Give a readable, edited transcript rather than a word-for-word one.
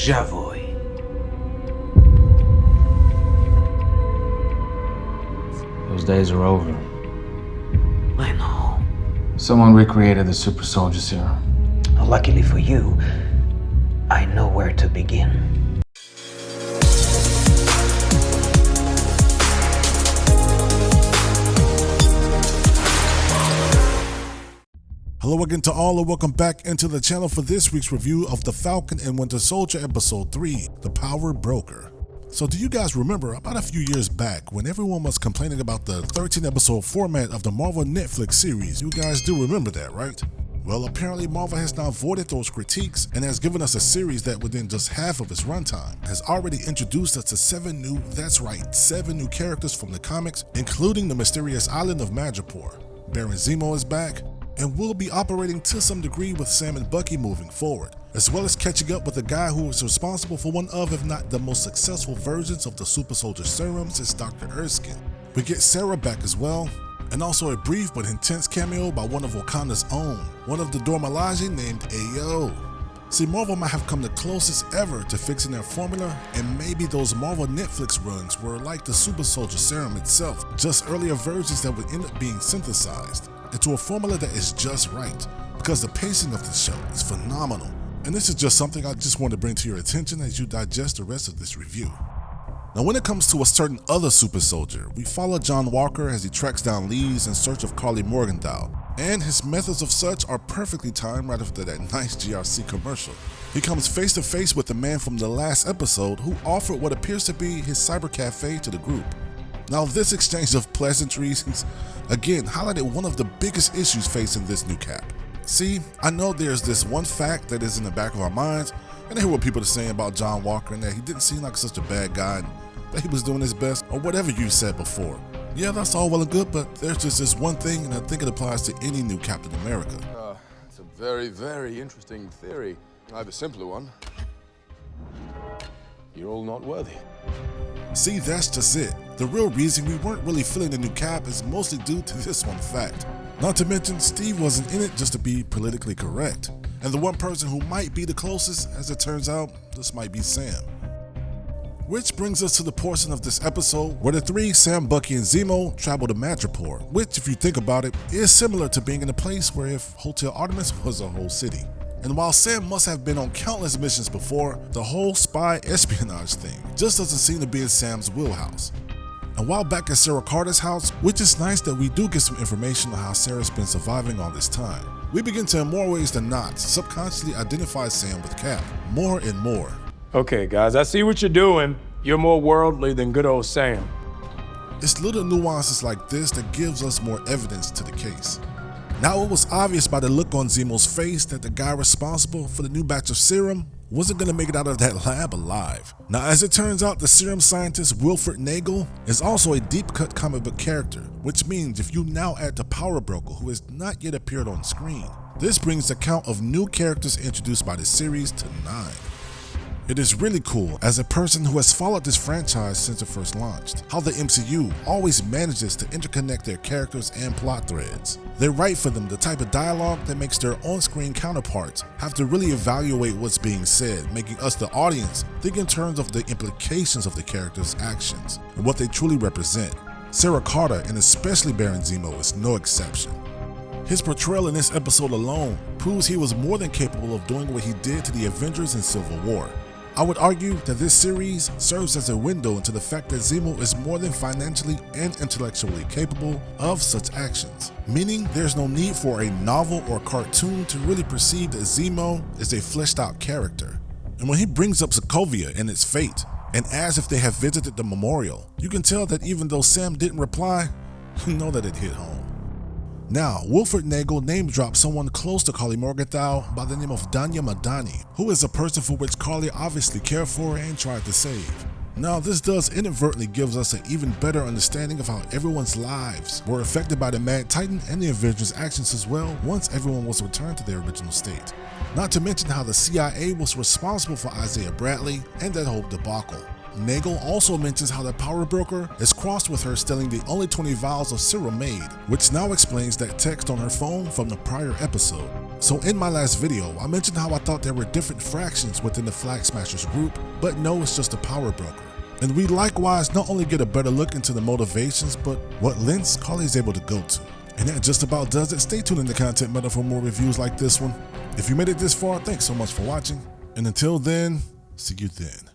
Javoy. Those days are over. I know. Someone recreated the Super Soldier Serum. Luckily for you, I know where to begin. Hello again to all and welcome back into the channel for this week's review of the Falcon and Winter Soldier episode 3, The Power Broker. So do you guys remember about a few years back when everyone was complaining about the 13 episode format of the Marvel Netflix series? You guys do remember that, right? Well, apparently Marvel has now voided those critiques and has given us a series that within just half of its runtime has already introduced us to 7 new characters from the comics, including the mysterious island of Madripoor. Baron Zemo is back, and will be operating to some degree with Sam and Bucky moving forward, as well as catching up with the guy who is responsible for one of, if not the most successful versions of the Super Soldier Serum since Dr. Erskine. We get Sarah back as well, and also a brief but intense cameo by one of Wakanda's own, one of the Dora Milaje named Ayo. See, Marvel might have come the closest ever to fixing their formula, and maybe those Marvel Netflix runs were like the Super Soldier Serum itself, just earlier versions that would end up being synthesized into a formula that is just right, because the pacing of this show is phenomenal. And this is just something I just want to bring to your attention as you digest the rest of this review. Now, when it comes to a certain other super soldier, we follow John Walker as he tracks down leads in search of Karli Morgenthau, and his methods of such are perfectly timed right after that nice GRC commercial. He comes face to face with the man from the last episode who offered what appears to be his cyber cafe to the group. Now, this exchange of pleasantries again highlighted one of the biggest issues facing this new cap. See, I know there's this one fact that is in the back of our minds, and I hear what people are saying about John Walker and that he didn't seem like such a bad guy and that he was doing his best, or whatever you said before. Yeah, that's all well and good, but there's just this one thing, and I think it applies to any new Captain America. It's a very, very interesting theory. I have a simpler one. You're all not worthy. See, that's just it. The real reason we weren't really feeling the new cap is mostly due to this one fact. Not to mention, Steve wasn't in it just to be politically correct. And the one person who might be the closest, as it turns out, this might be Sam. Which brings us to the portion of this episode where the three, Sam, Bucky, and Zemo, travel to Madripoor, which, if you think about it, is similar to being in a place where if Hotel Artemis was a whole city. And while Sam must have been on countless missions before, the whole spy espionage thing just doesn't seem to be in Sam's wheelhouse. And while back at Sarah Carter's house, which is nice that we do get some information on how Sarah's been surviving all this time, we begin to, in more ways than not, subconsciously identify Sam with Cap more and more. Okay, guys, I see what you're doing. You're more worldly than good old Sam. It's little nuances like this that gives us more evidence to the case. Now, it was obvious by the look on Zemo's face that the guy responsible for the new batch of serum wasn't going to make it out of that lab alive. Now, as it turns out, the serum scientist Wilfred Nagel is also a deep-cut comic book character, which means if you now add the Power Broker, who has not yet appeared on screen, this brings the count of new characters introduced by the series to 9. It is really cool, as a person who has followed this franchise since it first launched, how the MCU always manages to interconnect their characters and plot threads. They write for them the type of dialogue that makes their on-screen counterparts have to really evaluate what's being said, making us, the audience, think in terms of the implications of the characters' actions and what they truly represent. Sarah Carter, and especially Baron Zemo, is no exception. His portrayal in this episode alone proves he was more than capable of doing what he did to the Avengers in Civil War. I would argue that this series serves as a window into the fact that Zemo is more than financially and intellectually capable of such actions, meaning there's no need for a novel or cartoon to really perceive that Zemo is a fleshed out character. And when he brings up Sokovia and its fate, and asks if they have visited the memorial, you can tell that even though Sam didn't reply, you know that it hit home. Now, Wilfred Nagel name-dropped someone close to Karli Morgenthau by the name of Danya Madani, who is a person for which Karli obviously cared for and tried to save. Now, this does inadvertently give us an even better understanding of how everyone's lives were affected by the Mad Titan and the Avengers' actions as well once everyone was returned to their original state. Not to mention how the CIA was responsible for Isaiah Bradley and that whole debacle. Nagel also mentions how the power broker is crossed with her stealing the only 20 vials of serum made, which now explains that text on her phone from the prior episode. So in my last video, I mentioned how I thought there were different fractions within the Flag Smashers group, but no, it's just a power broker. And we likewise not only get a better look into the motivations, but what lengths Karli is able to go to. And that just about does it. Stay tuned in the content meta for more reviews like this one. If you made it this far, thanks so much for watching. And until then, see you then.